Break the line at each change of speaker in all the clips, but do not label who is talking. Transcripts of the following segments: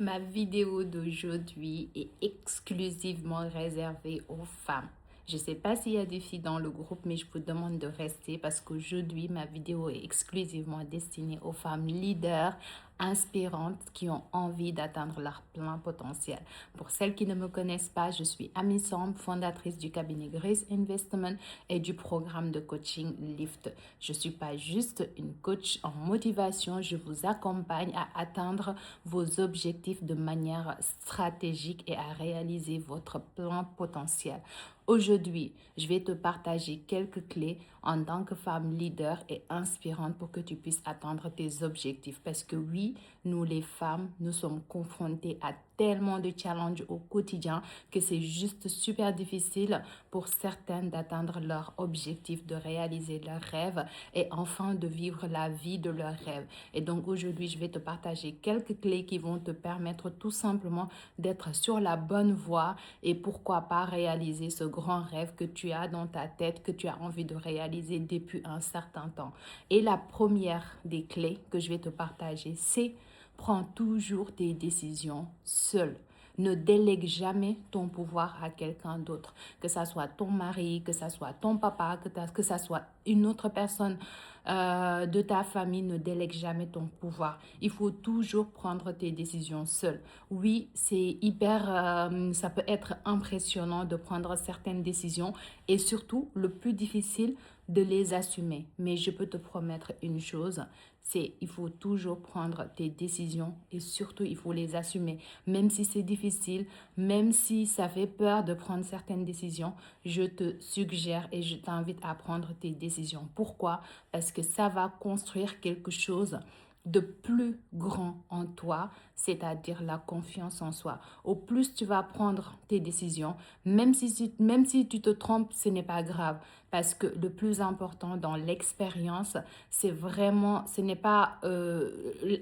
Ma vidéo d'aujourd'hui est exclusivement réservée aux femmes. Je ne sais pas s'il y a des filles dans le groupe, mais je vous demande de rester parce qu'aujourd'hui, ma vidéo est exclusivement destinée aux femmes leaders, inspirantes, qui ont envie d'atteindre leur plein potentiel. Pour celles qui ne me connaissent pas, je suis Amy Samb, fondatrice du cabinet Grace Investment et du programme de coaching Lift. Je ne suis pas juste une coach en motivation, je vous accompagne à atteindre vos objectifs de manière stratégique et à réaliser votre plein potentiel. Aujourd'hui, je vais te partager quelques clés en tant que femme leader et inspirante pour que tu puisses atteindre tes objectifs. Parce que oui, nous les femmes, nous sommes confrontées à tellement de challenges au quotidien que c'est juste super difficile pour certaines d'atteindre leur objectif, de réaliser leurs rêves et enfin de vivre la vie de leurs rêves. Et donc aujourd'hui, je vais te partager quelques clés qui vont te permettre tout simplement d'être sur la bonne voie et pourquoi pas réaliser ce grand rêve que tu as dans ta tête, que tu as envie de réaliser depuis un certain temps. Et la première des clés que je vais te partager, c'est prends toujours tes décisions seul. Ne délègue jamais ton pouvoir à quelqu'un d'autre, que ça soit ton mari, que ça soit ton papa, que ça soit une autre personne de ta famille. Ne délègue jamais ton pouvoir. Il faut toujours prendre tes décisions seul. Oui, c'est ça peut être impressionnant de prendre certaines décisions et surtout le plus difficile de les assumer. Mais je peux te promettre une chose, c'est il faut toujours prendre tes décisions et surtout il faut les assumer. Même si c'est difficile, même si ça fait peur de prendre certaines décisions, je te suggère et je t'invite à prendre tes décisions. Pourquoi? Parce que ça va construire quelque chose de plus grand en toi, c'est-à-dire la confiance en soi. Au plus tu vas prendre tes décisions, même si tu te trompes, ce n'est pas grave. Parce que le plus important dans l'expérience, c'est vraiment, ce n'est pas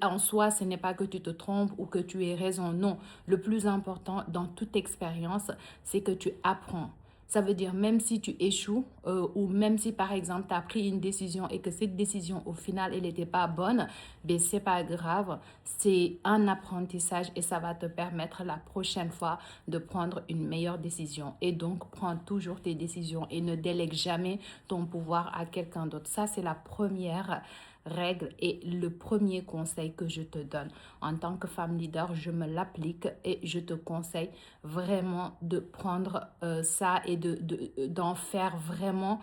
en soi, ce n'est pas que tu te trompes ou que tu aies raison. Non, le plus important dans toute expérience, c'est que tu apprends. Ça veut dire même si tu échoues ou même si par exemple tu as pris une décision et que cette décision au final elle n'était pas bonne, ben c'est pas grave, c'est un apprentissage et ça va te permettre la prochaine fois de prendre une meilleure décision. Et donc prends toujours tes décisions et ne délègue jamais ton pouvoir à quelqu'un d'autre. Ça c'est la première règle et le premier conseil que je te donne. En tant que femme leader, je me l'applique et je te conseille vraiment de prendre ça et d'en faire vraiment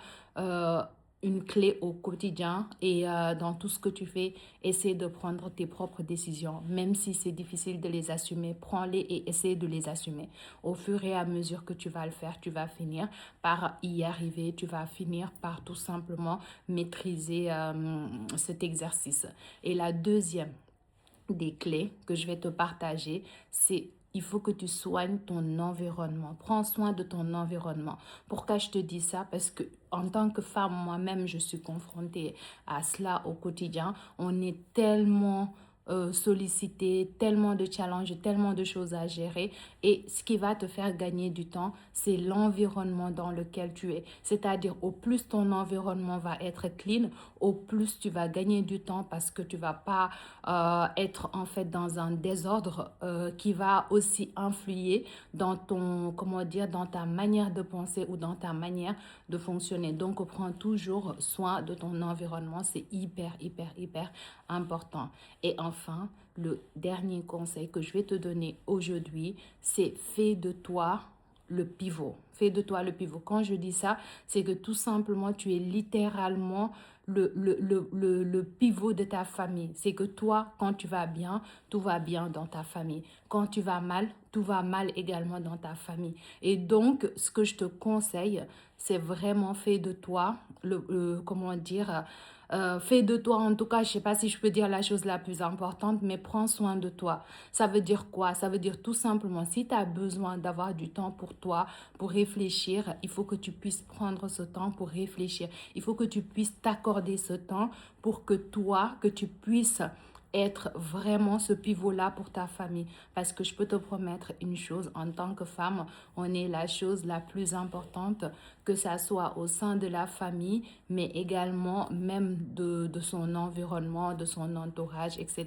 une clé au quotidien et dans tout ce que tu fais, essaie de prendre tes propres décisions. Même si c'est difficile de les assumer, prends-les et essaie de les assumer. Au fur et à mesure que tu vas le faire, tu vas finir par y arriver, tu vas finir par tout simplement maîtriser cet exercice. Et la deuxième des clés que je vais te partager, c'est il faut que tu soignes ton environnement. Prends soin de ton environnement. Pourquoi je te dis ça? Parce que en tant que femme, moi-même, je suis confrontée à cela au quotidien. On est tellement sollicité, tellement de challenges, tellement de choses à gérer. Et ce qui va te faire gagner du temps, c'est l'environnement dans lequel tu es. C'est-à-dire, au plus ton environnement va être clean, au plus tu vas gagner du temps parce que tu vas pas être en fait dans un désordre qui va aussi influer dans ton, comment dire, dans ta manière de penser ou dans ta manière de fonctionner. Donc, prends toujours soin de ton environnement. C'est hyper important. Et enfin, le dernier conseil que je vais te donner aujourd'hui, c'est fais de toi le pivot. Fais de toi le pivot. Quand je dis ça, c'est que tout simplement, tu es littéralement le pivot de ta famille. C'est que toi, quand tu vas bien, tout va bien dans ta famille. Quand tu vas mal, tout va mal également dans ta famille. Et donc, ce que je te conseille, c'est vraiment fais de toi comment dire, fais de toi, en tout cas, je ne sais pas si je peux dire la chose la plus importante, mais prends soin de toi. Ça veut dire quoi? Ça veut dire tout simplement, si tu as besoin d'avoir du temps pour toi, pour réfléchir, il faut que tu puisses prendre ce temps pour réfléchir. Il faut que tu puisses t'accorder ce temps pour que toi, que tu puisses être vraiment ce pivot-là pour ta famille. Parce que je peux te promettre une chose, en tant que femme, on est la chose la plus importante, que ça soit au sein de la famille, mais également même de son environnement, de son entourage, etc.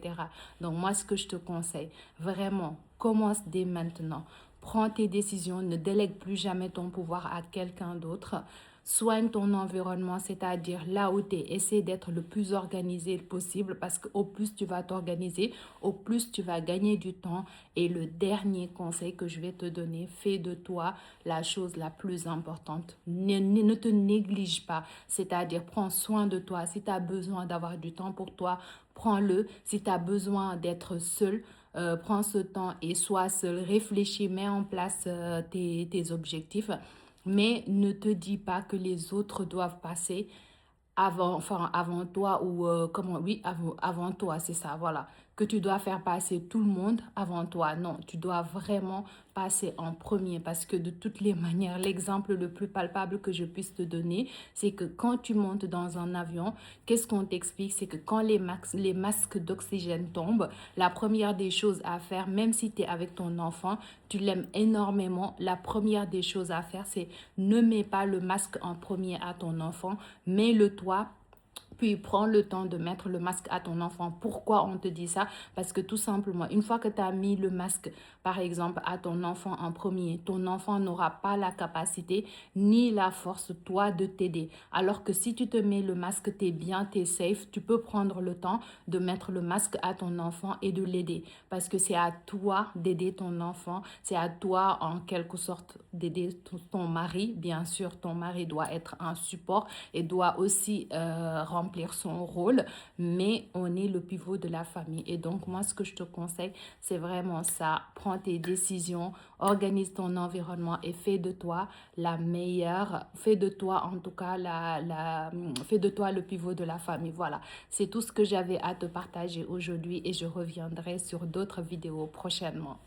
Donc moi, ce que je te conseille, vraiment, commence dès maintenant. Prends tes décisions, ne délègue plus jamais ton pouvoir à quelqu'un d'autre. Soigne ton environnement, c'est-à-dire là où tu es, essaie d'être le plus organisé possible parce qu'au plus tu vas t'organiser, au plus tu vas gagner du temps. Et le dernier conseil que je vais te donner, fais de toi la chose la plus importante. Ne te néglige pas, c'est-à-dire prends soin de toi. Si tu as besoin d'avoir du temps pour toi, prends-le. Si tu as besoin d'être seul, prends ce temps et sois seul. Réfléchis, mets en place tes objectifs. Mais ne te dis pas que les autres doivent passer avant toi ou comment, oui, avant toi, c'est ça, voilà. Que tu dois faire passer tout le monde avant toi. Non, tu dois vraiment passer en premier parce que de toutes les manières, l'exemple le plus palpable que je puisse te donner, c'est que quand tu montes dans un avion, qu'est-ce qu'on t'explique? C'est que quand les masques d'oxygène tombent, la première des choses à faire, même si tu es avec ton enfant, tu l'aimes énormément, la première des choses à faire, c'est ne mets pas le masque en premier à ton enfant, mets-le toi, puis prends le temps de mettre le masque à ton enfant. Pourquoi on te dit ça? Parce que tout simplement, une fois que tu as mis le masque, par exemple, à ton enfant en premier, ton enfant n'aura pas la capacité ni la force, toi, de t'aider. Alors que si tu te mets le masque, tu es bien, tu es safe, tu peux prendre le temps de mettre le masque à ton enfant et de l'aider. Parce que c'est à toi d'aider ton enfant, c'est à toi, en quelque sorte, d'aider ton mari. Bien sûr, ton mari doit être un support et doit aussi remplir son rôle, mais on est le pivot de la famille. Et donc, moi, ce que je te conseille, c'est vraiment ça. Prends tes décisions, organise ton environnement et fais de toi la meilleure, fais de toi, en tout cas, fais de toi le pivot de la famille. Voilà, c'est tout ce que j'avais à te partager aujourd'hui et je reviendrai sur d'autres vidéos prochainement.